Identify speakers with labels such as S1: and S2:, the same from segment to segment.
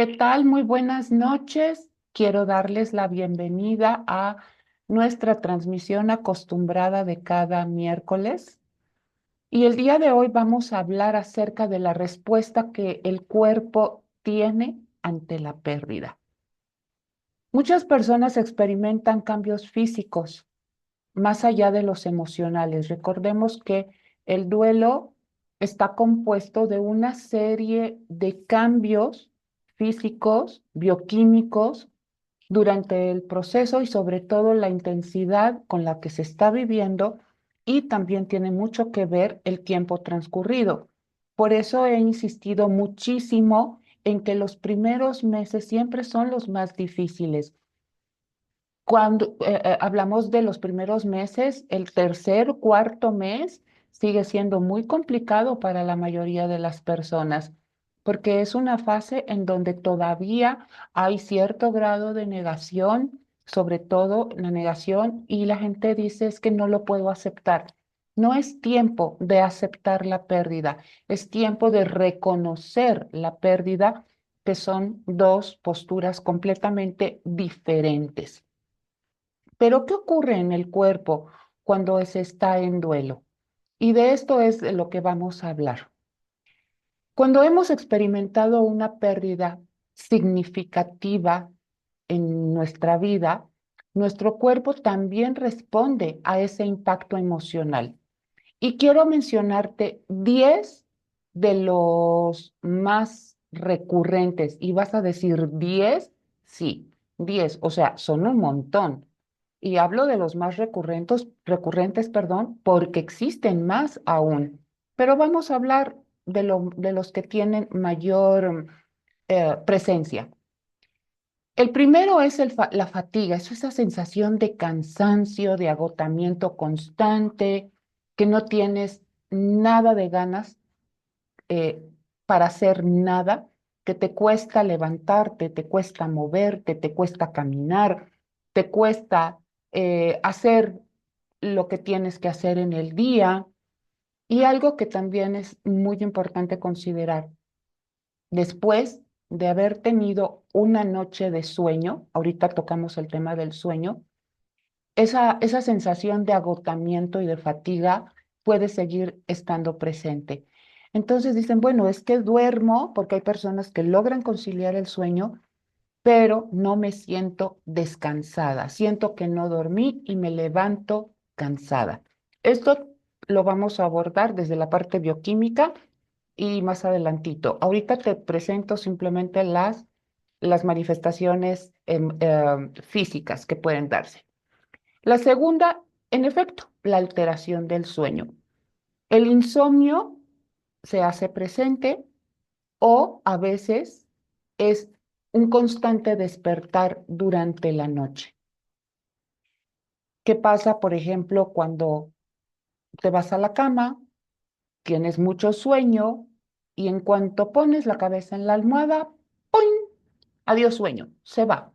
S1: ¿Qué tal? Muy buenas noches. Quiero darles la bienvenida a nuestra transmisión acostumbrada de cada miércoles. Y el día de hoy vamos a hablar acerca de la respuesta que el cuerpo tiene ante la pérdida. Muchas personas experimentan cambios físicos más allá de los emocionales. Recordemos que el duelo está compuesto de una serie de cambios físicos, bioquímicos, durante el proceso y sobre todo la intensidad con la que se está viviendo y también tiene mucho que ver el tiempo transcurrido. Por eso he insistido muchísimo en que los primeros meses siempre son los más difíciles. Cuando hablamos de los primeros meses, el tercer, cuarto mes sigue siendo muy complicado para la mayoría de las personas, porque es una fase en donde todavía hay cierto grado de negación, sobre todo la negación, y la gente dice es que no lo puedo aceptar. No es tiempo de aceptar la pérdida, es tiempo de reconocer la pérdida, que son dos posturas completamente diferentes. Pero ¿qué ocurre en el cuerpo cuando se está en duelo? Y de esto es de lo que vamos a hablar. Cuando hemos experimentado una pérdida significativa en nuestra vida, nuestro cuerpo también responde a ese impacto emocional. Y quiero mencionarte 10 de los más recurrentes. Y vas a decir 10, sí, 10, o sea, son un montón. Y hablo de los más recurrentes, perdón, porque existen más aún. Pero vamos a hablar de los que tienen mayor presencia. El primero es la fatiga, es esa sensación de cansancio, de agotamiento constante, que no tienes nada de ganas eh, para hacer nada, que te cuesta levantarte, te cuesta moverte, te cuesta caminar, te cuesta hacer lo que tienes que hacer en el día. Y algo que también es muy importante considerar, después de haber tenido una noche de sueño, ahorita tocamos el tema del sueño, esa sensación de agotamiento y de fatiga puede seguir estando presente. Entonces dicen, bueno, es que duermo, porque hay personas que logran conciliar el sueño, pero no me siento descansada. Siento que no dormí y me levanto cansada. Esto lo vamos a abordar desde la parte bioquímica y más adelantito. Ahorita te presento simplemente las manifestaciones físicas que pueden darse. La segunda, en efecto, la alteración del sueño. El insomnio se hace presente o a veces es un constante despertar durante la noche. ¿Qué pasa, por ejemplo, cuando te vas a la cama, tienes mucho sueño y en cuanto pones la cabeza en la almohada, ¡pum! Adiós sueño, se va.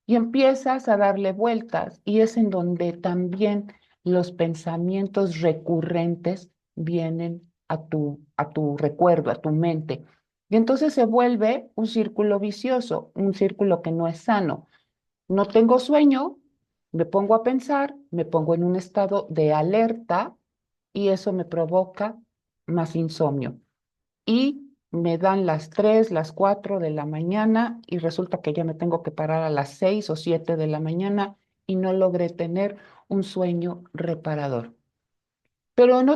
S1: Y empiezas a darle vueltas y es en donde también los pensamientos recurrentes vienen a tu recuerdo, a tu mente. Y entonces se vuelve un círculo vicioso, un círculo que no es sano. No tengo sueño, me pongo a pensar, me pongo en un estado de alerta y eso me provoca más insomnio y me dan las 3, las 4 de la mañana y resulta que ya me tengo que parar a las 6 o 7 de la mañana y no logré tener un sueño reparador. Pero en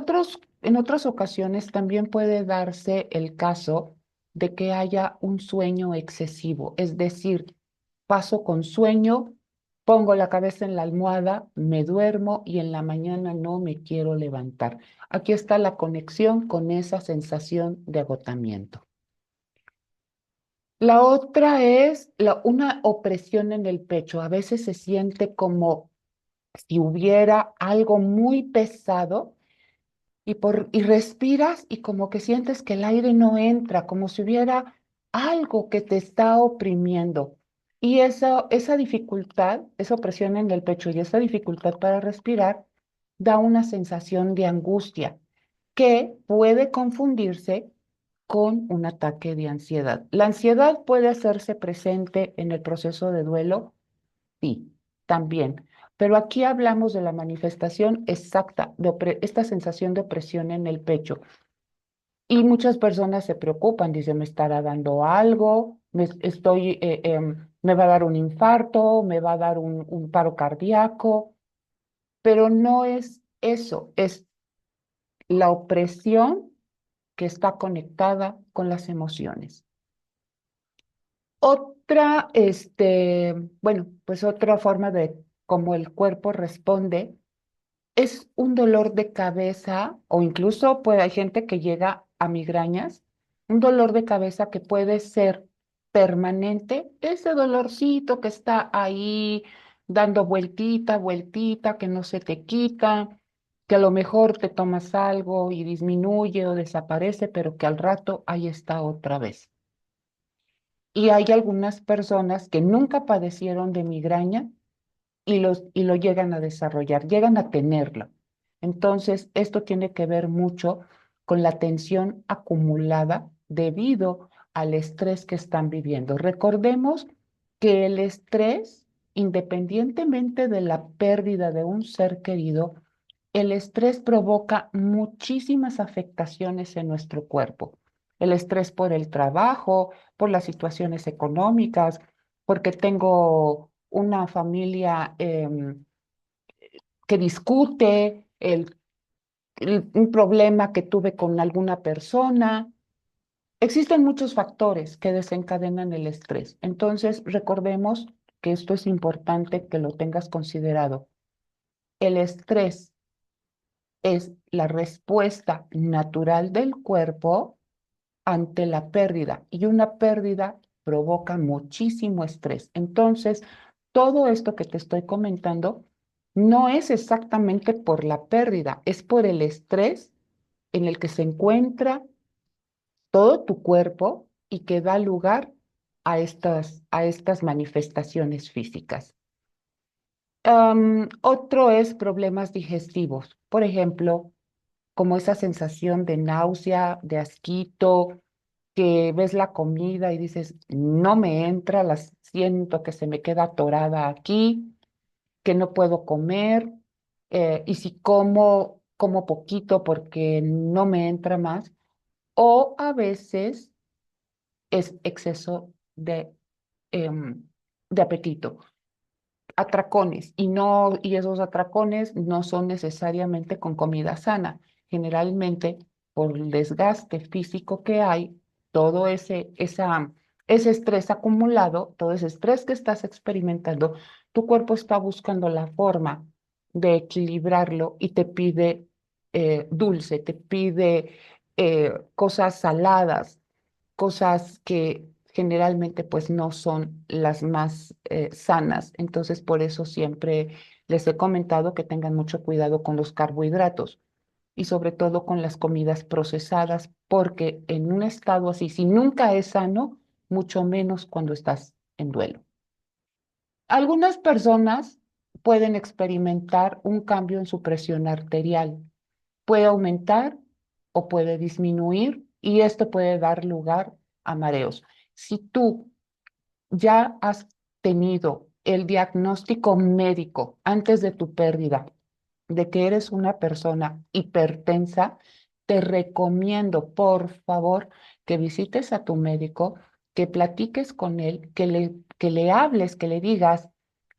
S1: otras ocasiones también puede darse el caso de que haya un sueño excesivo, es decir, paso con sueño, pongo la cabeza en la almohada, me duermo y en la mañana no me quiero levantar. Aquí está la conexión con esa sensación de agotamiento. La otra es una opresión en el pecho. A veces se siente como si hubiera algo muy pesado y respiras y como que sientes que el aire no entra, como si hubiera algo que te está oprimiendo. Y esa dificultad, esa opresión en el pecho y esa dificultad para respirar da una sensación de angustia que puede confundirse con un ataque de ansiedad. ¿La ansiedad puede hacerse presente en el proceso de duelo? Sí, también. Pero aquí hablamos de la manifestación exacta de esta sensación de opresión en el pecho. Y muchas personas se preocupan, dicen, me estará dando algo, me va a dar un infarto, me va a dar un paro cardíaco, pero no es eso, es la opresión que está conectada con las emociones. Otra, bueno, pues otra forma de cómo el cuerpo responde es un dolor de cabeza o incluso hay gente que llega a migrañas, un dolor de cabeza que puede ser permanente, ese dolorcito que está ahí dando vueltita, vueltita, que no se te quita, que a lo mejor te tomas algo y disminuye o desaparece, pero que al rato ahí está otra vez. Y hay algunas personas que nunca padecieron de migraña y lo llegan a desarrollar, llegan a tenerlo. Entonces, esto tiene que ver mucho con la tensión acumulada debido al estrés que están viviendo. Recordemos que el estrés, independientemente de la pérdida de un ser querido, el estrés provoca muchísimas afectaciones en nuestro cuerpo. El estrés por el trabajo, por las situaciones económicas, porque tengo una familia que discute, un problema que tuve con alguna persona. Existen muchos factores que desencadenan el estrés. Entonces, recordemos que esto es importante que lo tengas considerado. El estrés es la respuesta natural del cuerpo ante la pérdida y una pérdida provoca muchísimo estrés. Entonces, todo esto que te estoy comentando no es exactamente por la pérdida, es por el estrés en el que se encuentra todo tu cuerpo y que da lugar a estas manifestaciones físicas. Otro es problemas digestivos, por ejemplo, como esa sensación de náusea, de asquito, que ves la comida y dices, no me entra, las siento que se me queda atorada aquí, que no puedo comer, y si como, como poquito porque no me entra más, o a veces es exceso em, de apetito, atracones, y esos atracones no son necesariamente con comida sana. Generalmente, por el desgaste físico que hay, todo ese estrés acumulado, todo ese estrés que estás experimentando, tu cuerpo está buscando la forma de equilibrarlo y te pide dulce, te pide cosas saladas, cosas que generalmente pues no son las más sanas. Entonces, por eso siempre les he comentado que tengan mucho cuidado con los carbohidratos y sobre todo con las comidas procesadas, porque en un estado así, si nunca es sano, mucho menos cuando estás en duelo. Algunas personas pueden experimentar un cambio en su presión arterial. Puede aumentar o puede disminuir y esto puede dar lugar a mareos. Si tú ya has tenido el diagnóstico médico antes de tu pérdida de que eres una persona hipertensa, te recomiendo, por favor, que visites a tu médico, que platiques con él, que le hables, que le digas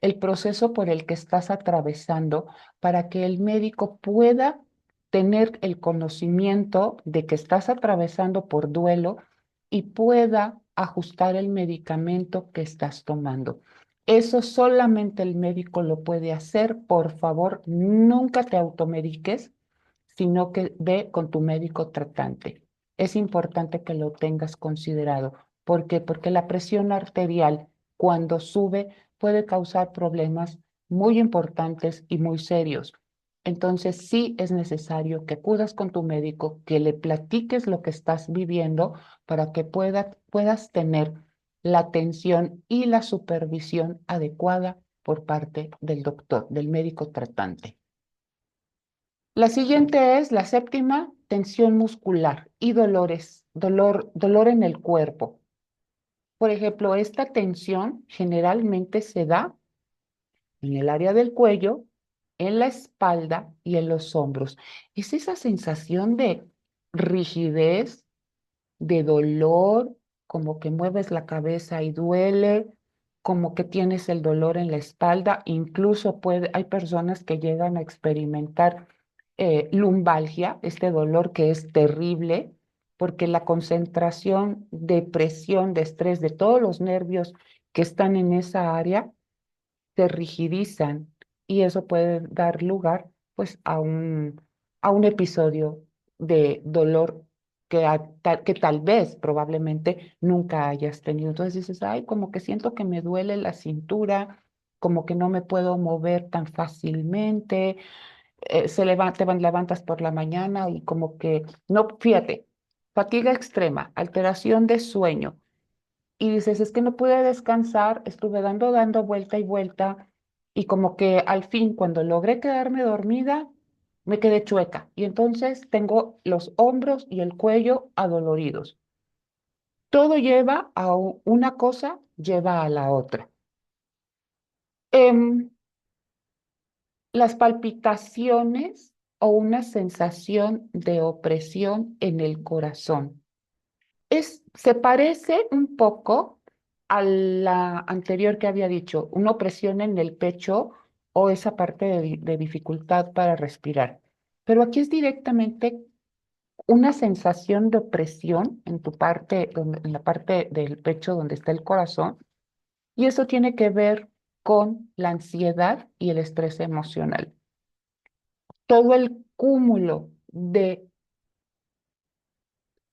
S1: el proceso por el que estás atravesando para que el médico pueda tener el conocimiento de que estás atravesando por duelo y pueda ajustar el medicamento que estás tomando. Eso solamente el médico lo puede hacer. Por favor, nunca te automediques, sino que ve con tu médico tratante. Es importante que lo tengas considerado. ¿Por qué? Porque la presión arterial, cuando sube, puede causar problemas muy importantes y muy serios. Entonces, sí es necesario que acudas con tu médico, que le platiques lo que estás viviendo para que puedas tener la atención y la supervisión adecuada por parte del doctor, del médico tratante. La siguiente es la séptima, tensión muscular y dolor en el cuerpo. Por ejemplo, esta tensión generalmente se da en el área del cuello, en la espalda y en los hombros. Es esa sensación de rigidez, de dolor, como que mueves la cabeza y duele, como que tienes el dolor en la espalda. Incluso hay personas que llegan a experimentar lumbalgia, este dolor que es terrible, porque la concentración de presión, de estrés de todos los nervios que están en esa área se rigidizan y eso puede dar lugar pues a un episodio de dolor que tal vez probablemente nunca hayas tenido. Entonces dices, ay, como que siento que me duele la cintura, como que no me puedo mover tan fácilmente, levantas por la mañana y como que, no, fíjate, fatiga extrema, alteración de sueño y dices, es que no pude descansar, estuve dando vuelta y vuelta, y como que al fin, cuando logré quedarme dormida, me quedé chueca. Y entonces tengo los hombros y el cuello adoloridos. Todo lleva a una cosa, lleva a la otra. Em, las palpitaciones o una sensación de opresión en el corazón. Se parece un poco a la anterior que había dicho, una opresión en el pecho o esa parte de dificultad para respirar. Pero aquí es directamente una sensación de opresión en tu parte, en la parte del pecho donde está el corazón, y eso tiene que ver con la ansiedad y el estrés emocional. Todo el cúmulo de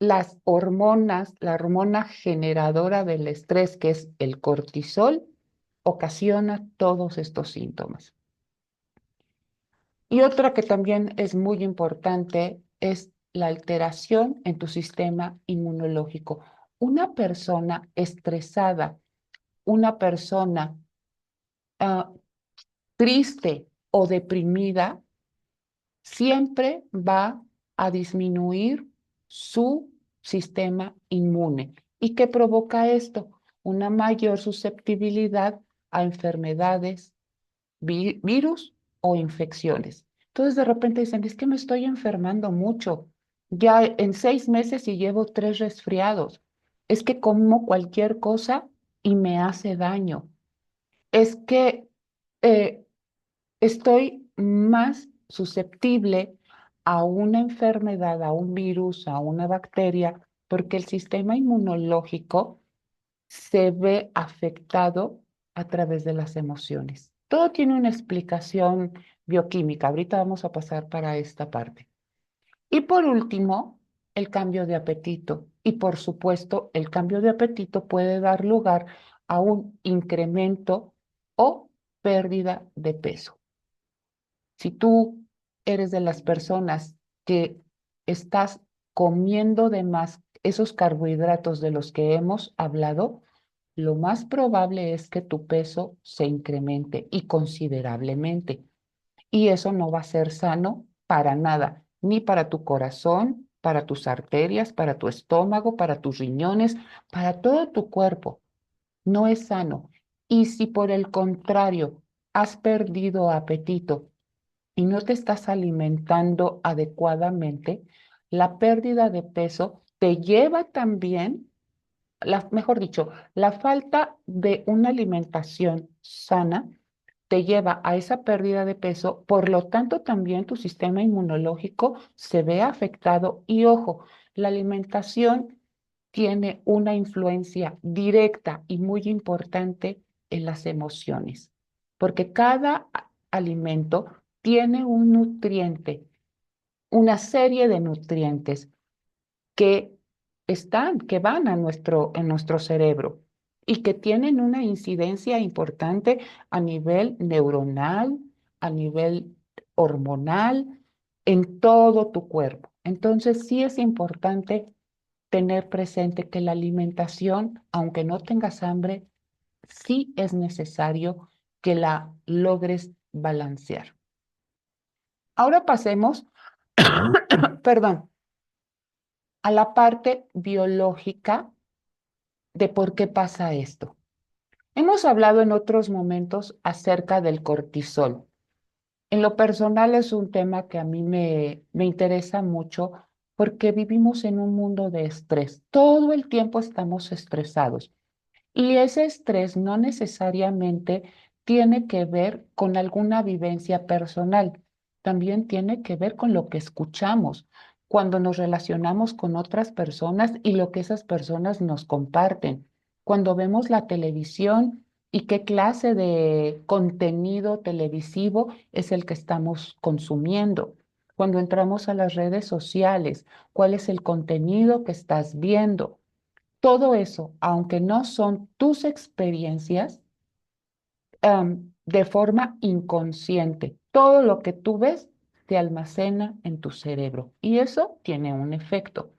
S1: las hormonas, la hormona generadora del estrés, que es el cortisol, ocasiona todos estos síntomas. Y otra que también es muy importante es la alteración en tu sistema inmunológico. Una persona estresada, una persona ah, triste o deprimida, siempre va a disminuir su sistema inmune. ¿Y qué provoca esto? Una mayor susceptibilidad a enfermedades, virus o infecciones. Entonces de repente dicen, es que me estoy enfermando mucho. Ya en 6 meses y llevo 3 resfriados. Es que como cualquier cosa y me hace daño. Es que eh, estoy más susceptible a una enfermedad, a un virus, a una bacteria, porque el sistema inmunológico se ve afectado a través de las emociones. Todo tiene una explicación bioquímica. Ahorita vamos a pasar para esta parte. Y por último, el cambio de apetito. Y por supuesto, el cambio de apetito puede dar lugar a un incremento o pérdida de peso. Si tú eres de las personas que estás comiendo de más esos carbohidratos de los que hemos hablado, lo más probable es que tu peso se incremente y considerablemente. Y eso no va a ser sano para nada, ni para tu corazón, para tus arterias, para tu estómago, para tus riñones, para todo tu cuerpo. No es sano. Y si por el contrario has perdido apetito, y no te estás alimentando adecuadamente, la pérdida de peso te lleva también, mejor dicho, la falta de una alimentación sana te lleva a esa pérdida de peso, por lo tanto también tu sistema inmunológico se ve afectado y ojo, la alimentación tiene una influencia directa y muy importante en las emociones, porque cada alimento tiene un nutriente, una serie de nutrientes que que van en nuestro cerebro y que tienen una incidencia importante a nivel neuronal, a nivel hormonal, en todo tu cuerpo. Entonces, sí es importante tener presente que la alimentación, aunque no tengas hambre, sí es necesario que la logres balancear. Ahora pasemos, perdón, a la parte biológica de por qué pasa esto. Hemos hablado en otros momentos acerca del cortisol. En lo personal es un tema que a mí me interesa mucho porque vivimos en un mundo de estrés. Todo el tiempo estamos estresados. Y ese estrés no necesariamente tiene que ver con alguna vivencia personal, también tiene que ver con lo que escuchamos cuando nos relacionamos con otras personas y lo que esas personas nos comparten, cuando vemos la televisión y qué clase de contenido televisivo es el que estamos consumiendo, cuando entramos a las redes sociales, cuál es el contenido que estás viendo. Todo eso, aunque no son tus experiencias, de forma inconsciente, todo lo que tú ves se almacena en tu cerebro y eso tiene un efecto.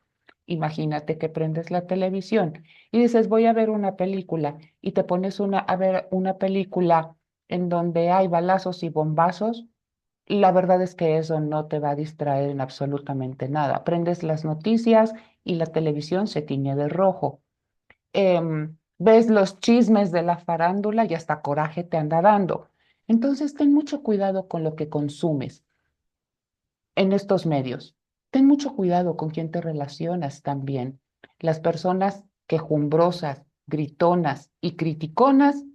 S1: Imagínate que prendes la televisión y dices, voy a ver una película y te pones a ver una película en donde hay balazos y bombazos. La verdad es que eso no te va a distraer en absolutamente nada. Prendes las noticias y la televisión se tiñe de rojo. Ves los chismes de la farándula y hasta coraje te anda dando. Entonces, ten mucho cuidado con lo que consumes en estos medios. Ten mucho cuidado con quién te relacionas también. Las personas quejumbrosas, gritonas y criticonas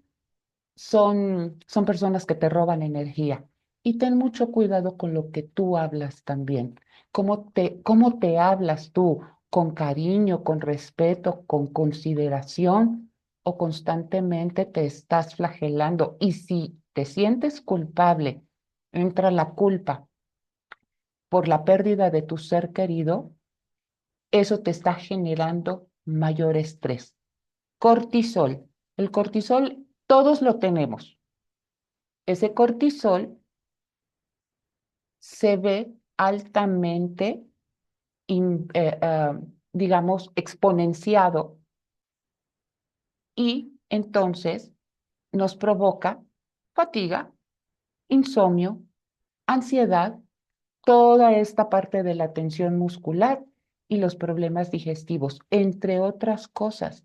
S1: son personas que te roban energía. Y ten mucho cuidado con lo que tú hablas también. Cómo te hablas tú, con cariño, con respeto, con consideración, o constantemente te estás flagelando. Y si te sientes culpable, entra la culpa por la pérdida de tu ser querido, eso te está generando mayor estrés. Cortisol. El cortisol todos lo tenemos. Ese cortisol se ve altamente, digamos, exponenciado y entonces nos provoca fatiga, insomnio, ansiedad, toda esta parte de la tensión muscular y los problemas digestivos, entre otras cosas.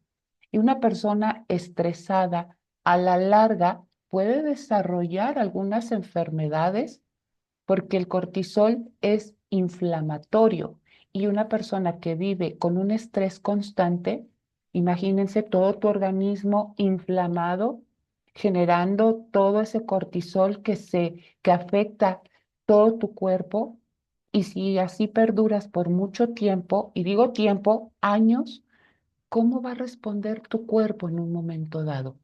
S1: Y una persona estresada a la larga puede desarrollar algunas enfermedades porque el cortisol es inflamatorio y una persona que vive con un estrés constante, imagínense todo tu organismo inflamado, generando todo ese cortisol que afecta todo tu cuerpo. Y si así perduras por mucho tiempo, y digo tiempo, años, ¿cómo va a responder tu cuerpo en un momento dado?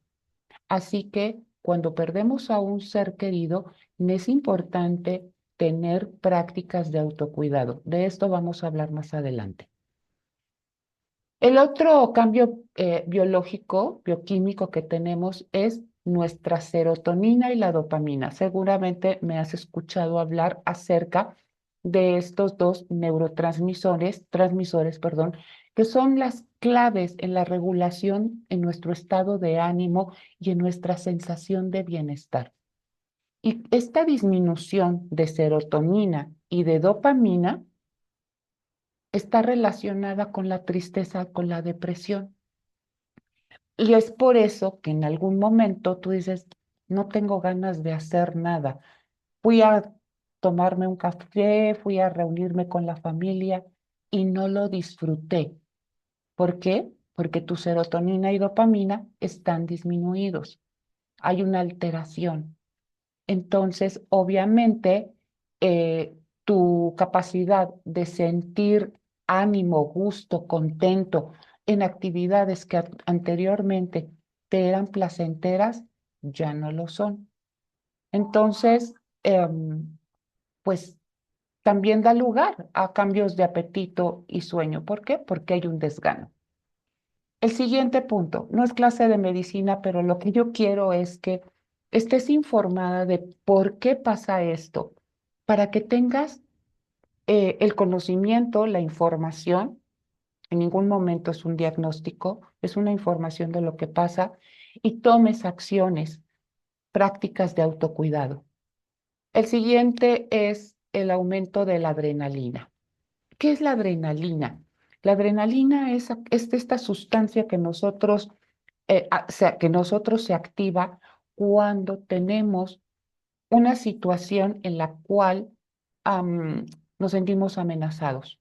S1: Así que cuando perdemos a un ser querido, es importante tener prácticas de autocuidado. De esto vamos a hablar más adelante. El otro cambio biológico, bioquímico que tenemos es nuestra serotonina y la dopamina. Seguramente me has escuchado hablar acerca de estos dos transmisores, que son las claves en la regulación en nuestro estado de ánimo y en nuestra sensación de bienestar. Y esta disminución de serotonina y de dopamina está relacionada con la tristeza, con la depresión. Y es por eso que en algún momento tú dices, no tengo ganas de hacer nada. Fui a tomarme un café, fui a reunirme con la familia y no lo disfruté. ¿Por qué? Porque tu serotonina y dopamina están disminuidos. Hay una alteración. Entonces, obviamente, tu capacidad de sentir ánimo, gusto, contento en actividades que anteriormente te eran placenteras, ya no lo son. Entonces, pues también da lugar a cambios de apetito y sueño. ¿Por qué? Porque hay un desgano. El siguiente punto, no es clase de medicina, pero lo que yo quiero es que estés informada de por qué pasa esto, para que tengas el conocimiento, la información. En ningún momento es un diagnóstico, es una información de lo que pasa y tomes acciones, prácticas de autocuidado. El siguiente es el aumento de la adrenalina. ¿Qué es la adrenalina? La adrenalina es esta sustancia que nosotros, que nosotros se activa cuando tenemos una situación en la cual am, nos sentimos amenazados.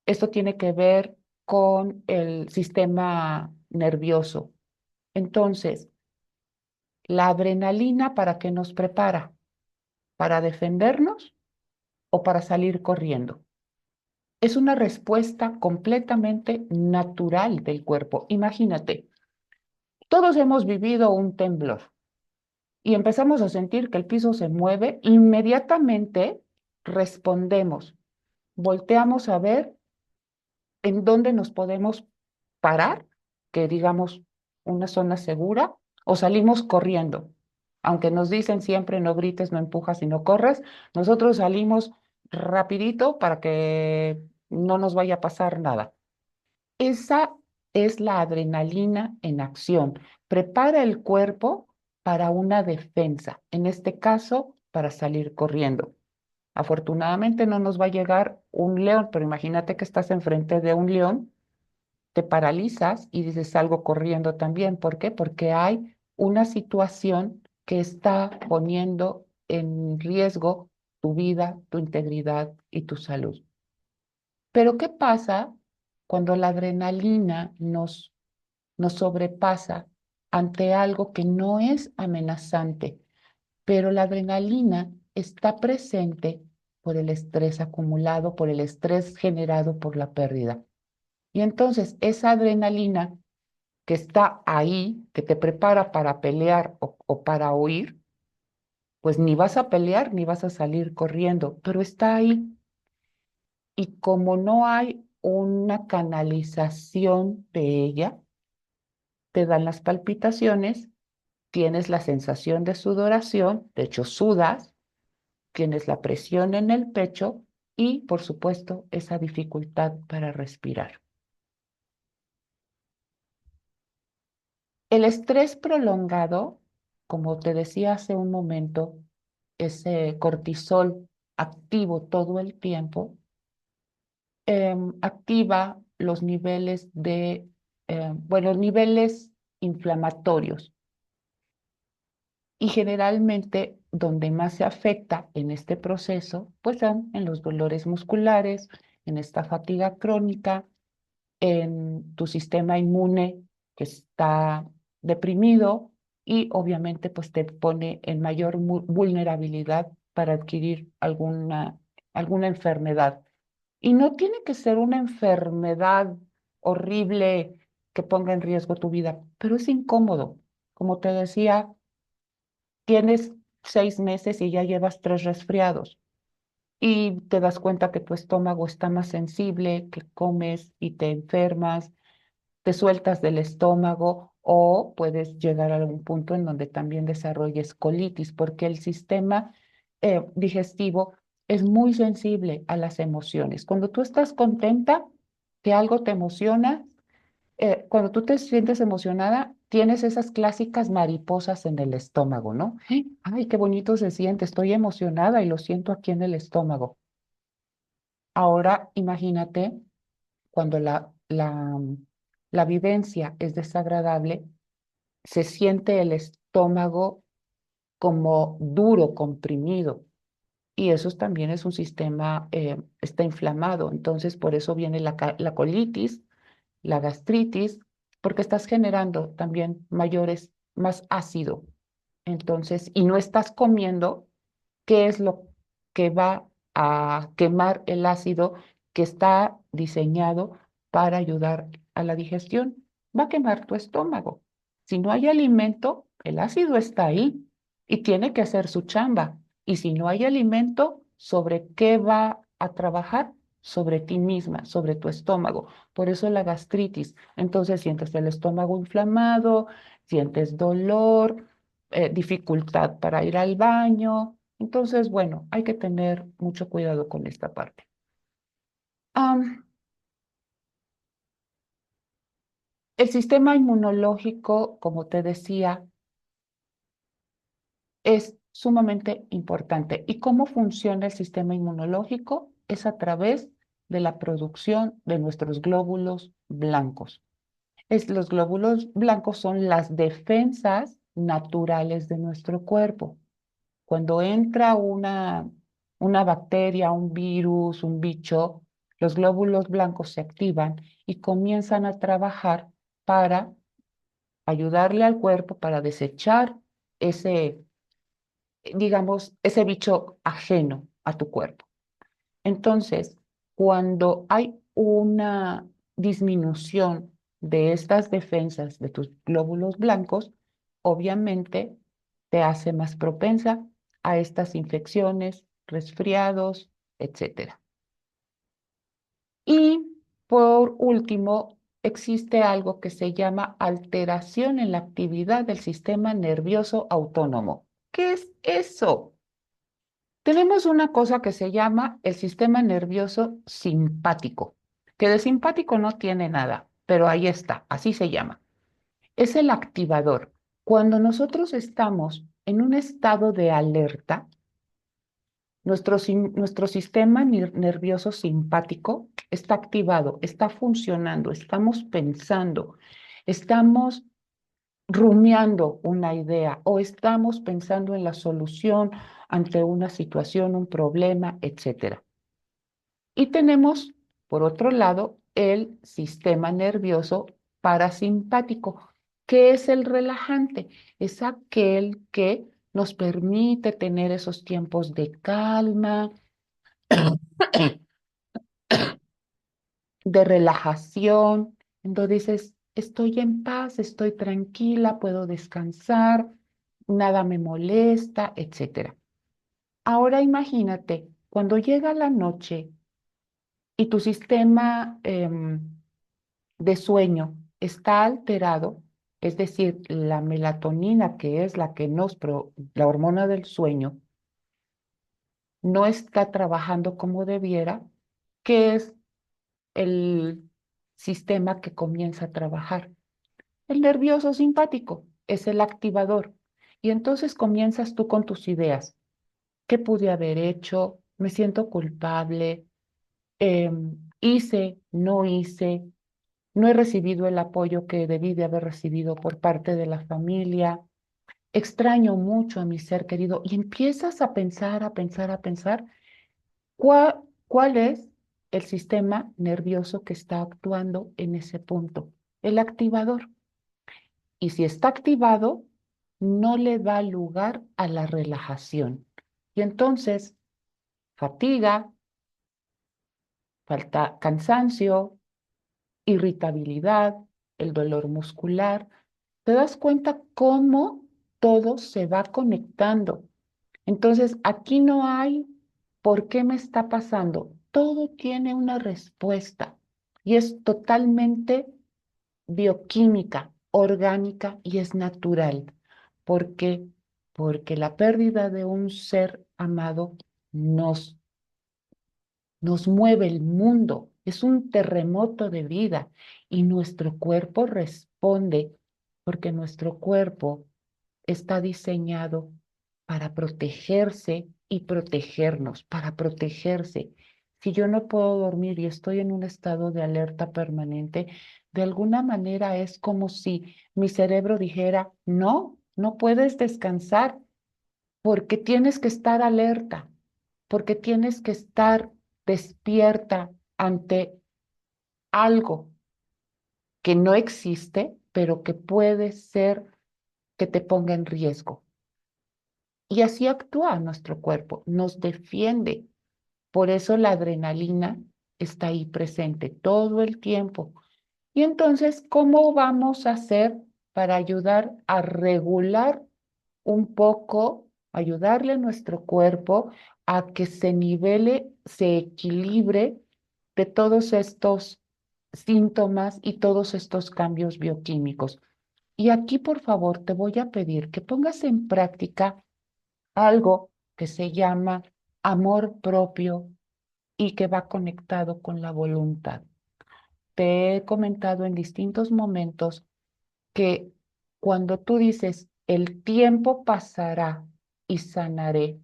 S1: Esto tiene que ver con el sistema nervioso. Entonces, la adrenalina, ¿para qué nos prepara? ¿Para defendernos o para salir corriendo? Es una respuesta completamente natural del cuerpo. Imagínate, todos hemos vivido un temblor y empezamos a sentir que el piso se mueve, inmediatamente respondemos, volteamos a ver en dónde nos podemos parar, que digamos una zona segura, o salimos corriendo. Aunque nos dicen siempre no grites, no empujas y no corras, nosotros salimos rapidito para que no nos vaya a pasar nada. Esa es la adrenalina en acción. Prepara el cuerpo para una defensa, en este caso, para salir corriendo. Afortunadamente no nos va a llegar un león, pero imagínate que estás enfrente de un león, te paralizas y dices salgo corriendo también. ¿Por qué? Porque hay una situación que está poniendo en riesgo tu vida, tu integridad y tu salud. Pero ¿qué pasa cuando la adrenalina nos sobrepasa ante algo que no es amenazante, pero la adrenalina está presente por el estrés acumulado, por el estrés generado por la pérdida? Y entonces esa adrenalina que está ahí, que te prepara para pelear o para huir, pues ni vas a pelear ni vas a salir corriendo, pero está ahí. Y como no hay una canalización de ella, te dan las palpitaciones, tienes la sensación de sudoración, de hecho sudas, tienes la presión en el pecho y, por supuesto, esa dificultad para respirar. El estrés prolongado, como te decía hace un momento, ese cortisol activo todo el tiempo, activa los niveles bueno, niveles inflamatorios. Y generalmente donde más se afecta en este proceso, pues son en los dolores musculares, en esta fatiga crónica, en tu sistema inmune que está deprimido y obviamente pues te pone en mayor vulnerabilidad para adquirir alguna enfermedad. Y no tiene que ser una enfermedad horrible que ponga en riesgo tu vida, pero es incómodo. Como te decía, tienes 6 meses y ya llevas 3 resfriados y te das cuenta que tu estómago está más sensible, que comes y te enfermas, te sueltas del estómago o puedes llegar a algún punto en donde también desarrolles colitis, porque el sistema digestivo es muy sensible a las emociones. Cuando tú estás contenta, que algo te emociona, cuando tú te sientes emocionada, tienes esas clásicas mariposas en el estómago, ¿no? Ay, qué bonito se siente, estoy emocionada y lo siento aquí en el estómago. Ahora imagínate cuando la vivencia es desagradable, se siente el estómago como duro, comprimido. Y eso también es un sistema, está inflamado. Entonces, por eso viene la colitis, la gastritis, porque estás generando también más ácido. Entonces, y no estás comiendo, ¿qué es lo que va a quemar el ácido que está diseñado para ayudar a la digestión? Va a quemar tu estómago. Si no hay alimento, el ácido está ahí y tiene que hacer su chamba. Y si no hay alimento, ¿sobre qué va a trabajar? Sobre ti misma, sobre tu estómago. Por eso la gastritis. Entonces sientes el estómago inflamado, sientes dolor, dificultad para ir al baño. Entonces, bueno, hay que tener mucho cuidado con esta parte. Am, el sistema inmunológico, como te decía, es sumamente importante. ¿Y cómo funciona el sistema inmunológico? Es a través de la producción de nuestros glóbulos blancos. Los glóbulos blancos son las defensas naturales de nuestro cuerpo. Cuando entra una bacteria, un virus, un bicho, los glóbulos blancos se activan y comienzan a trabajar para ayudarle al cuerpo para desechar ese, digamos, ese bicho ajeno a tu cuerpo. Entonces, cuando hay una disminución de estas defensas de tus glóbulos blancos, obviamente te hace más propensa a estas infecciones, resfriados, etcétera. Y por último, existe algo que se llama alteración en la actividad del sistema nervioso autónomo. ¿Qué es eso? Tenemos una cosa que se llama el sistema nervioso simpático, que de simpático no tiene nada, pero ahí está, así se llama. Es el activador. Cuando nosotros estamos en un estado de alerta, nuestro sistema nervioso simpático está activado, está funcionando, estamos pensando, estamos rumiando una idea o estamos pensando en la solución ante una situación, un problema, etcétera. Y tenemos, por otro lado, el sistema nervioso parasimpático, que es el relajante, es aquel que nos permite tener esos tiempos de calma, de relajación, en donde dices, estoy en paz, estoy tranquila, puedo descansar, nada me molesta, etcétera. Ahora imagínate, cuando llega la noche y tu sistema de sueño está alterado, es decir, la melatonina, que es la que la hormona del sueño, no está trabajando como debiera, ¿qué es el sistema que comienza a trabajar? El nervioso simpático es el activador. Y entonces comienzas tú con tus ideas. ¿Qué pude haber hecho? Me siento culpable. Hice, no hice. No he recibido el apoyo que debí de haber recibido por parte de la familia. Extraño mucho a mi ser querido. Y empiezas a pensar, a pensar, a pensar cuál es el sistema nervioso que está actuando en ese punto. El activador. Y si está activado, no le da lugar a la relajación. Y entonces, fatiga, falta cansancio, irritabilidad, el dolor muscular. ¿Te das cuenta cómo todo se va conectando? Entonces, aquí no hay por qué me está pasando. Todo tiene una respuesta y es totalmente bioquímica, orgánica y es natural. ¿Por qué? Porque la pérdida de un ser amado nos, nos mueve el mundo, es un terremoto de vida y nuestro cuerpo responde porque nuestro cuerpo está diseñado para protegerse y protegernos, para protegerse. Si yo no puedo dormir y estoy en un estado de alerta permanente, de alguna manera es como si mi cerebro dijera, no, no puedes descansar porque tienes que estar alerta, porque tienes que estar despierta ante algo que no existe, pero que puede ser que te ponga en riesgo. Y así actúa nuestro cuerpo, nos defiende. Por eso la adrenalina está ahí presente todo el tiempo. Y entonces, ¿cómo vamos a hacer para ayudar a regular un poco, ayudarle a nuestro cuerpo a que se nivele, se equilibre de todos estos síntomas y todos estos cambios bioquímicos? Y aquí, por favor, te voy a pedir que pongas en práctica algo que se llama amor propio y que va conectado con la voluntad. Te he comentado en distintos momentos que cuando tú dices, el tiempo pasará y sanaré,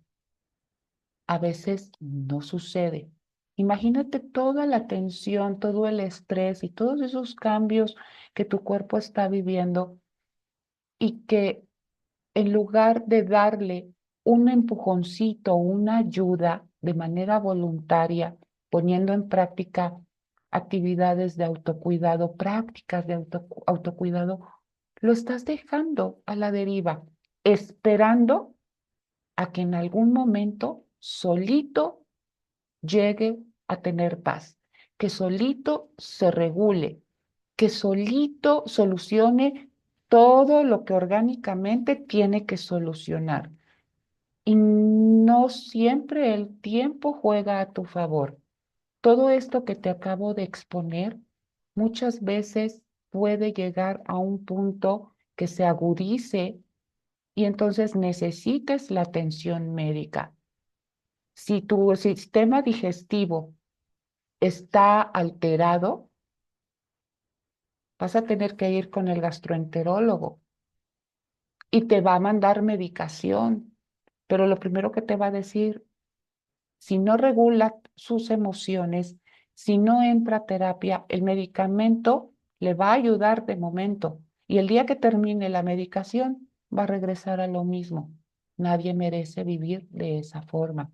S1: a veces no sucede. Imagínate toda la tensión, todo el estrés y todos esos cambios que tu cuerpo está viviendo y que en lugar de darle un empujoncito, una ayuda de manera voluntaria, poniendo en práctica actividades de autocuidado, prácticas de autocuidado, lo estás dejando a la deriva, esperando a que en algún momento solito llegue a tener paz, que solito se regule, que solito solucione todo lo que orgánicamente tiene que solucionar. Y no siempre el tiempo juega a tu favor. Todo esto que te acabo de exponer muchas veces puede llegar a un punto que se agudice y entonces necesites la atención médica. Si tu sistema digestivo está alterado, vas a tener que ir con el gastroenterólogo y te va a mandar medicación, pero lo primero que te va a decir, si no regula sus emociones, si no entra a terapia, el medicamento le va a ayudar de momento y el día que termine la medicación va a regresar a lo mismo. Nadie merece vivir de esa forma.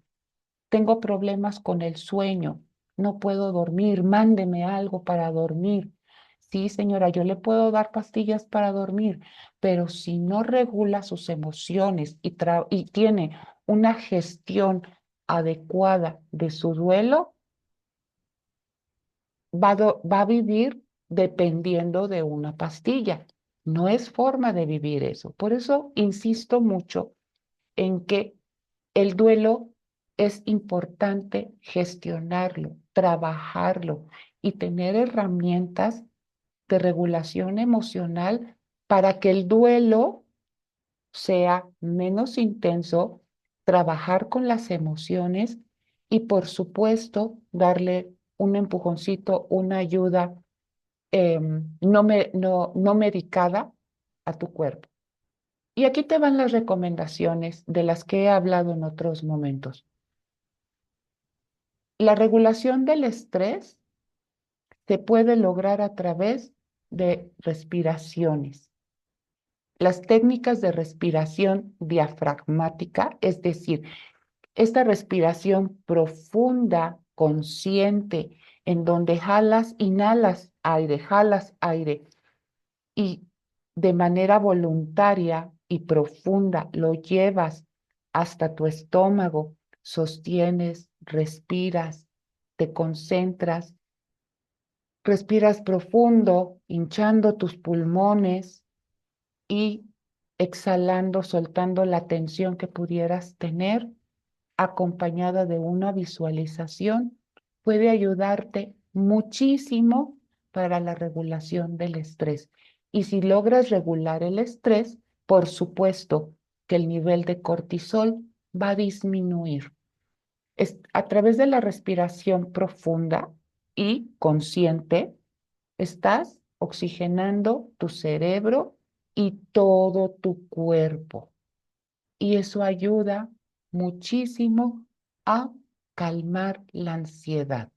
S1: Tengo problemas con el sueño, no puedo dormir, mándeme algo para dormir. Sí, señora, yo le puedo dar pastillas para dormir, pero si no regula sus emociones y tiene una gestión adecuada de su duelo, va a vivir dependiendo de una pastilla. No es forma de vivir eso. Por eso insisto mucho en que el duelo es importante gestionarlo, trabajarlo y tener herramientas de regulación emocional para que el duelo sea menos intenso, trabajar con las emociones y por supuesto darle un empujoncito, una ayuda no medicada a tu cuerpo. Y aquí te van las recomendaciones de las que he hablado en otros momentos. La regulación del estrés se puede lograr a través de respiraciones. Las técnicas de respiración diafragmática, es decir, esta respiración profunda, consciente, en donde jalas aire y de manera voluntaria y profunda lo llevas hasta tu estómago, sostienes, respiras, te concentras, respiras profundo, hinchando tus pulmones y exhalando, soltando la tensión que pudieras tener, acompañada de una visualización, puede ayudarte muchísimo para la regulación del estrés. Y si logras regular el estrés, por supuesto que el nivel de cortisol va a disminuir. A través de la respiración profunda y consciente, estás oxigenando tu cerebro y todo tu cuerpo. Y eso ayuda muchísimo a calmar la ansiedad.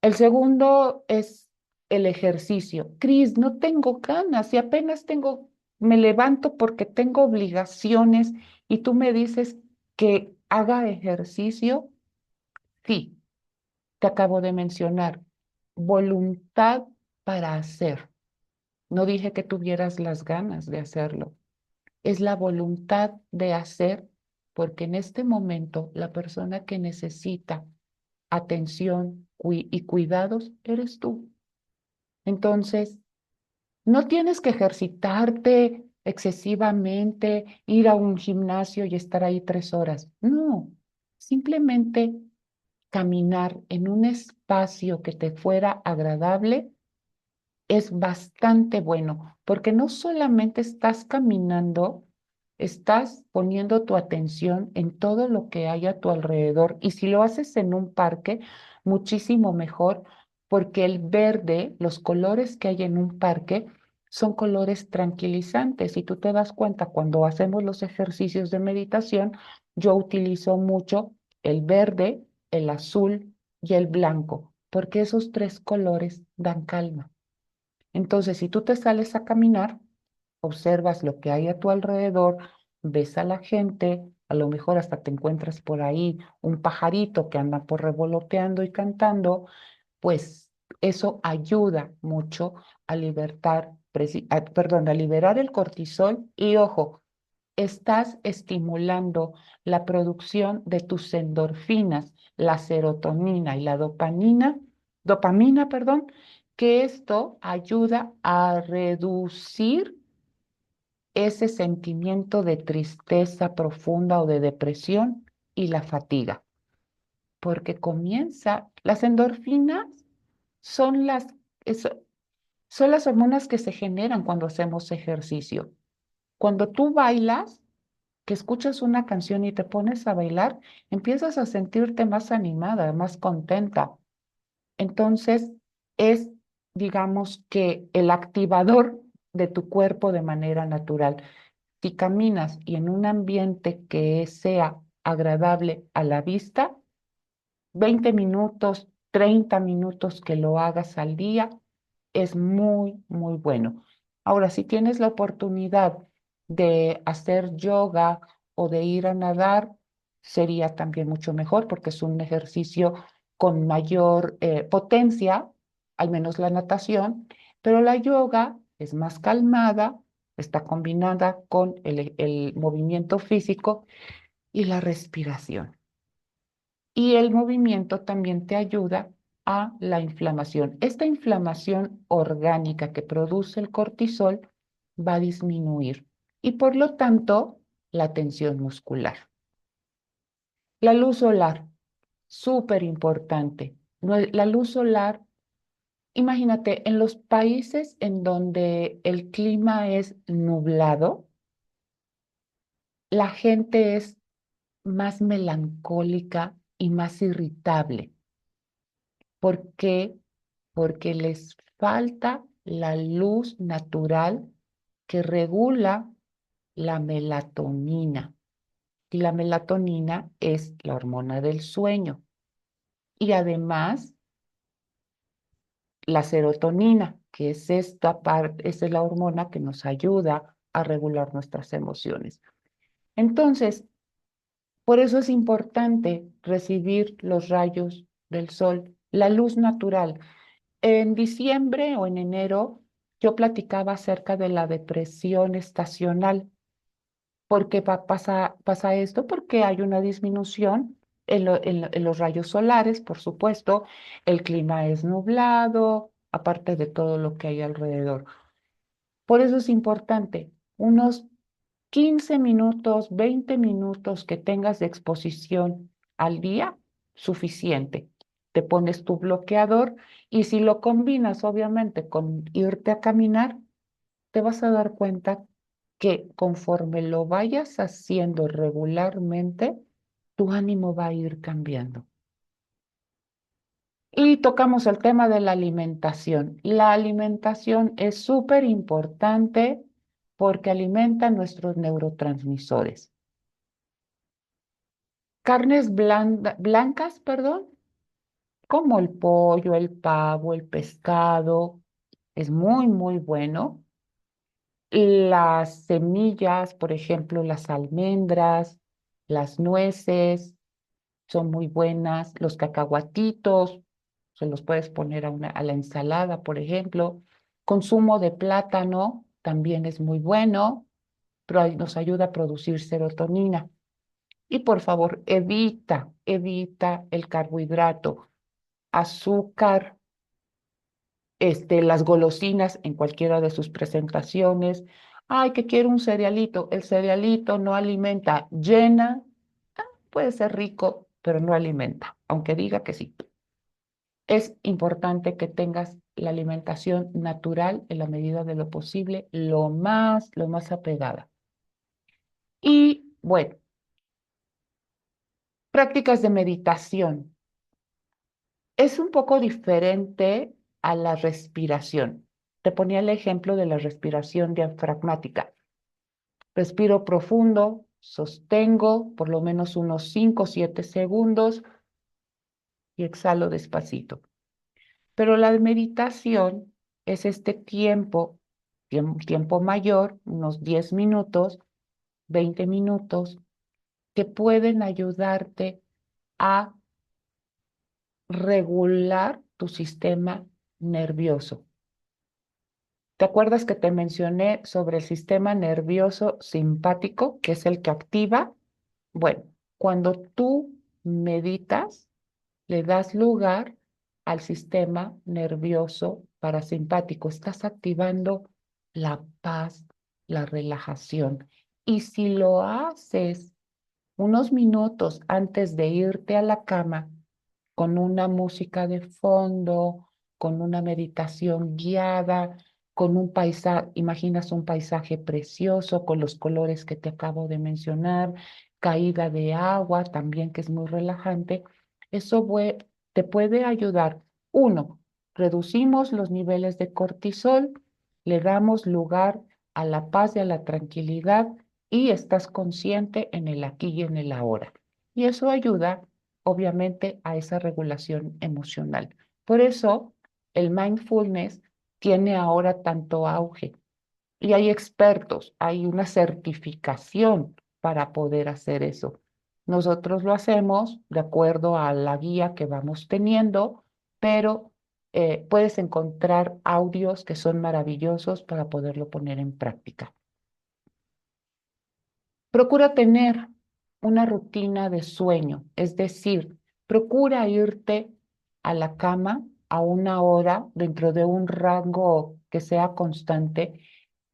S1: El segundo es el ejercicio. Cris, no tengo ganas y apenas me levanto porque tengo obligaciones y tú me dices que haga ejercicio. Sí, te acabo de mencionar, voluntad para hacer. No dije que tuvieras las ganas de hacerlo. Es la voluntad de hacer, porque en este momento la persona que necesita atención y cuidados eres tú. Entonces, no tienes que ejercitarte excesivamente, ir a un gimnasio y estar ahí 3 horas. No, simplemente caminar en un espacio que te fuera agradable es bastante bueno, porque no solamente estás caminando, estás poniendo tu atención en todo lo que hay a tu alrededor. Y si lo haces en un parque, muchísimo mejor, porque el verde, los colores que hay en un parque, son colores tranquilizantes. Y tú te das cuenta, cuando hacemos los ejercicios de meditación, yo utilizo mucho el verde el azul y el blanco, porque esos tres colores dan calma. Entonces, si tú te sales a caminar, observas lo que hay a tu alrededor, ves a la gente, a lo mejor hasta te encuentras por ahí un pajarito que anda por revoloteando y cantando, pues eso ayuda mucho a a liberar el cortisol y ojo, estás estimulando la producción de tus endorfinas, la serotonina y la dopamina, perdón, que esto ayuda a reducir ese sentimiento de tristeza profunda o de depresión y la fatiga, porque las endorfinas son es- son las hormonas que se generan cuando hacemos ejercicio. Cuando tú bailas, que escuchas una canción y te pones a bailar, empiezas a sentirte más animada, más contenta. Entonces, es, digamos que, el activador de tu cuerpo de manera natural. Si caminas y en un ambiente que sea agradable a la vista, 20 minutos, 30 minutos que lo hagas al día es muy, muy bueno. Ahora, si tienes la oportunidad de hacer yoga o de ir a nadar, sería también mucho mejor porque es un ejercicio con mayor potencia, al menos la natación, pero la yoga es más calmada, está combinada con el movimiento físico y la respiración. Y el movimiento también te ayuda a la inflamación. Esta inflamación orgánica que produce el cortisol va a disminuir y por lo tanto la tensión muscular. La luz solar, súper importante. La luz solar, imagínate, en los países en donde el clima es nublado, la gente es más melancólica y más irritable. ¿Por qué? Porque les falta la luz natural que regula la melatonina. Y la melatonina es la hormona del sueño. Y además, la serotonina, que es esta parte, esa es la hormona que nos ayuda a regular nuestras emociones. Entonces, por eso es importante recibir los rayos del sol, la luz natural. En diciembre o en enero yo platicaba acerca de la depresión estacional. ¿Por qué pasa esto? Porque hay una disminución en los rayos solares, por supuesto. El clima es nublado, aparte de todo lo que hay alrededor. Por eso es importante unos 15 minutos, 20 minutos que tengas de exposición al día, suficiente. Te pones tu bloqueador y si lo combinas obviamente con irte a caminar, te vas a dar cuenta que conforme lo vayas haciendo regularmente, tu ánimo va a ir cambiando. Y tocamos el tema de la alimentación. La alimentación es súper importante porque alimenta nuestros neurotransmisores. Blancas, perdón, como el pollo, el pavo, el pescado, es muy, muy bueno. Las semillas, por ejemplo, las almendras, las nueces, son muy buenas. Los cacahuatitos, se los puedes poner a la ensalada, por ejemplo. Consumo de plátano también es muy bueno, pero nos ayuda a producir serotonina. Y por favor, evita el carbohidrato, azúcar, las golosinas en cualquiera de sus presentaciones. Ay, que quiero un cerealito. El cerealito no alimenta, llena, puede ser rico, pero no alimenta, aunque diga que sí. Es importante que tengas la alimentación natural en la medida de lo posible, lo más apegada. Y bueno, prácticas de meditación. Es un poco diferente a la respiración. Te ponía el ejemplo de la respiración diafragmática. Respiro profundo, sostengo por lo menos unos 5 o 7 segundos y exhalo despacito. Pero la meditación es este tiempo mayor, unos 10 minutos, 20 minutos, que pueden ayudarte a regular tu sistema nervioso. ¿Te acuerdas que te mencioné sobre el sistema nervioso simpático, que es el que activa? Bueno, cuando tú meditas, le das lugar al sistema nervioso parasimpático. Estás activando la paz, la relajación. Y si lo haces unos minutos antes de irte a la cama, con una música de fondo, con una meditación guiada, con un paisaje, imaginas un paisaje precioso con los colores que te acabo de mencionar, caída de agua también que es muy relajante, eso te puede ayudar. Uno, reducimos los niveles de cortisol, le damos lugar a la paz y a la tranquilidad y estás consciente en el aquí y en el ahora. Y eso ayuda, obviamente, a esa regulación emocional. Por eso, el mindfulness tiene ahora tanto auge. Y hay expertos, hay una certificación para poder hacer eso. Nosotros lo hacemos de acuerdo a la guía que vamos teniendo, pero puedes encontrar audios que son maravillosos para poderlo poner en práctica. Procura tener una rutina de sueño, es decir, procura irte a la cama a una hora dentro de un rango que sea constante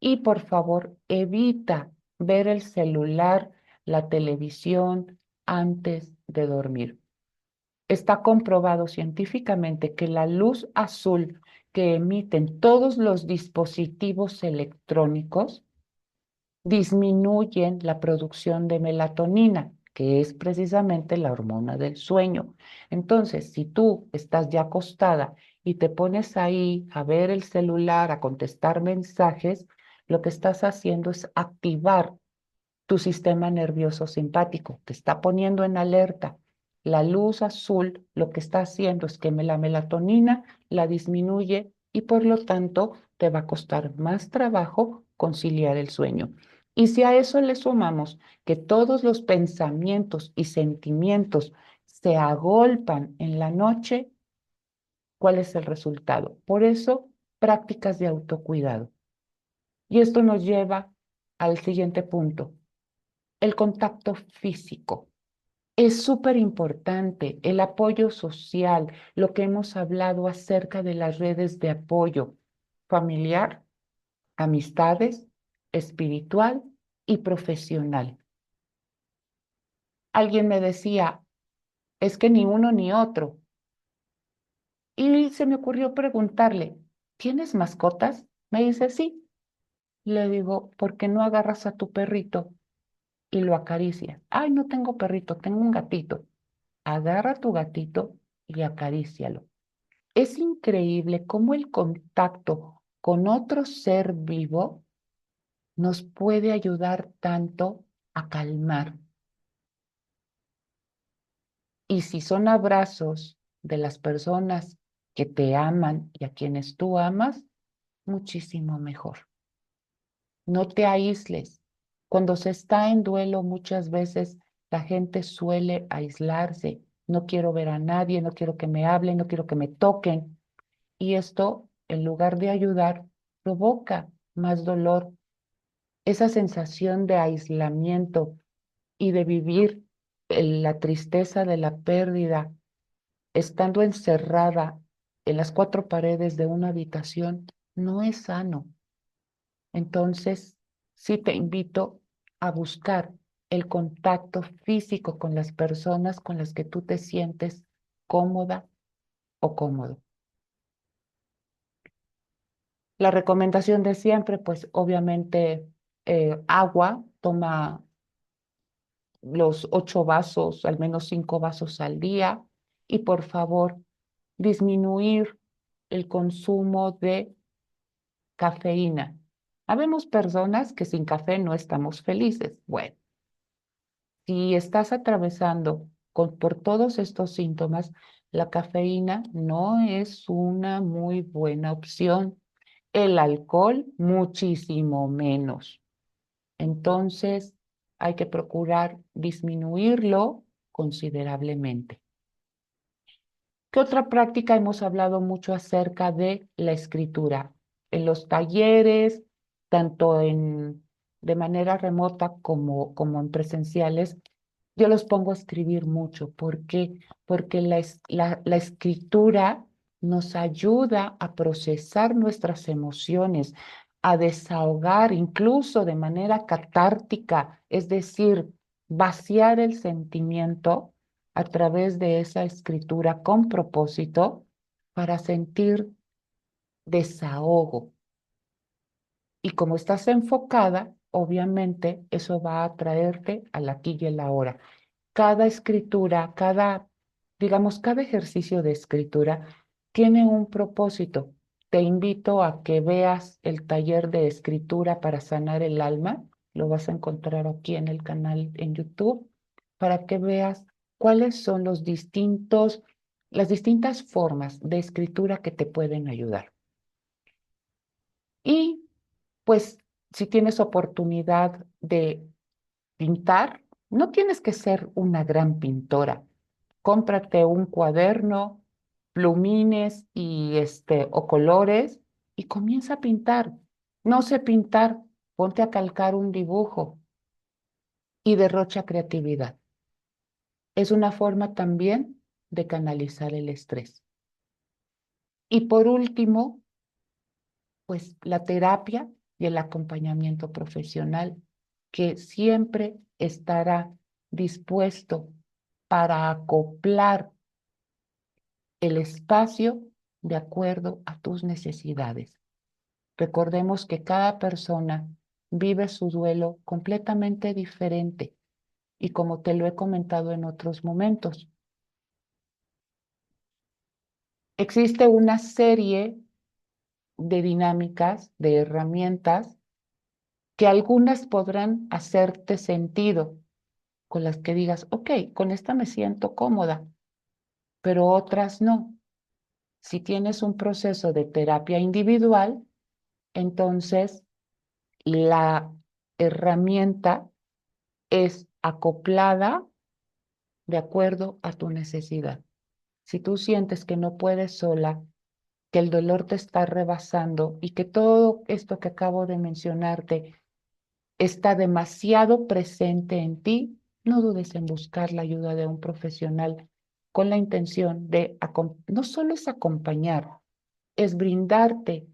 S1: y por favor evita ver el celular, la televisión antes de dormir. Está comprobado científicamente que la luz azul que emiten todos los dispositivos electrónicos disminuyen la producción de melatonina, que es precisamente la hormona del sueño. Entonces, si tú estás ya acostada y te pones ahí a ver el celular, a contestar mensajes, lo que estás haciendo es activar tu sistema nervioso simpático, te está poniendo en alerta. La luz azul lo que está haciendo es que la melatonina la disminuye y por lo tanto te va a costar más trabajo conciliar el sueño. Y si a eso le sumamos que todos los pensamientos y sentimientos se agolpan en la noche, ¿cuál es el resultado? Por eso, prácticas de autocuidado. Y esto nos lleva al siguiente punto, el contacto físico. Es súper importante el apoyo social, lo que hemos hablado acerca de las redes de apoyo familiar, amistades, espiritual y profesional. Alguien me decía, es que ni uno ni otro. Y se me ocurrió preguntarle, ¿tienes mascotas? Me dice, sí. Le digo, ¿por qué no agarras a tu perrito y lo acaricias? Ay, no tengo perrito, tengo un gatito. Agarra a tu gatito y acarícialo. Es increíble cómo el contacto con otro ser vivo nos puede ayudar tanto a calmar. Y si son abrazos de las personas que te aman y a quienes tú amas, muchísimo mejor. No te aísles. Cuando se está en duelo, muchas veces la gente suele aislarse. No quiero ver a nadie, no quiero que me hablen, no quiero que me toquen. Y esto, en lugar de ayudar, provoca más dolor. Esa sensación de aislamiento y de vivir la tristeza de la pérdida, estando encerrada en las cuatro paredes de una habitación, no es sano. Entonces, sí te invito a buscar el contacto físico con las personas con las que tú te sientes cómoda o cómodo. La recomendación de siempre, pues obviamente agua, toma los 8 vasos, al menos 5 vasos al día y por favor disminuir el consumo de cafeína. Habemos personas que sin café no estamos felices. Bueno, si estás atravesando por todos estos síntomas, la cafeína no es una muy buena opción. El alcohol, muchísimo menos. Entonces, hay que procurar disminuirlo considerablemente. ¿Qué otra práctica? Hemos hablado mucho acerca de la escritura? En los talleres, tanto de manera remota como en presenciales, yo los pongo a escribir mucho. ¿Por qué? Porque la escritura nos ayuda a procesar nuestras emociones, a desahogar incluso de manera catártica, es decir, vaciar el sentimiento a través de esa escritura con propósito para sentir desahogo. Y como estás enfocada, obviamente eso va a traerte al aquí y el ahora. Cada escritura, digamos, cada ejercicio de escritura tiene un propósito. Te invito a que veas el taller de escritura para sanar el alma. Lo vas a encontrar aquí en el canal en YouTube para que veas cuáles son las distintas formas de escritura que te pueden ayudar. Y pues si tienes oportunidad de pintar, no tienes que ser una gran pintora. Cómprate un cuaderno, plumines o colores y comienza a pintar. No sé pintar, ponte a calcar un dibujo y derrocha creatividad. Es una forma también de canalizar el estrés. Y por último, pues la terapia y el acompañamiento profesional que siempre estará dispuesto para acoplar el espacio de acuerdo a tus necesidades. Recordemos que cada persona vive su duelo completamente diferente y como te lo he comentado en otros momentos, existe una serie de dinámicas, de herramientas que algunas podrán hacerte sentido, con las que digas, ok, con esta me siento cómoda, pero otras no. Si tienes un proceso de terapia individual, entonces la herramienta es acoplada de acuerdo a tu necesidad. Si tú sientes que no puedes sola, que el dolor te está rebasando y que todo esto que acabo de mencionarte está demasiado presente en ti, no dudes en buscar la ayuda de un profesional con la intención de, no solo es acompañar, es brindarte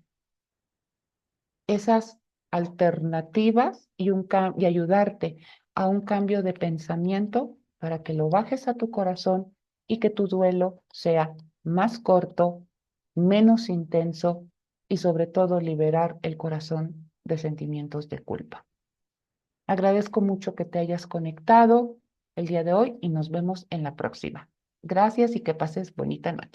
S1: esas alternativas y ayudarte a un cambio de pensamiento para que lo bajes a tu corazón y que tu duelo sea más corto, menos intenso y sobre todo liberar el corazón de sentimientos de culpa. Agradezco mucho que te hayas conectado el día de hoy y nos vemos en la próxima. Gracias y que pases bonita noche.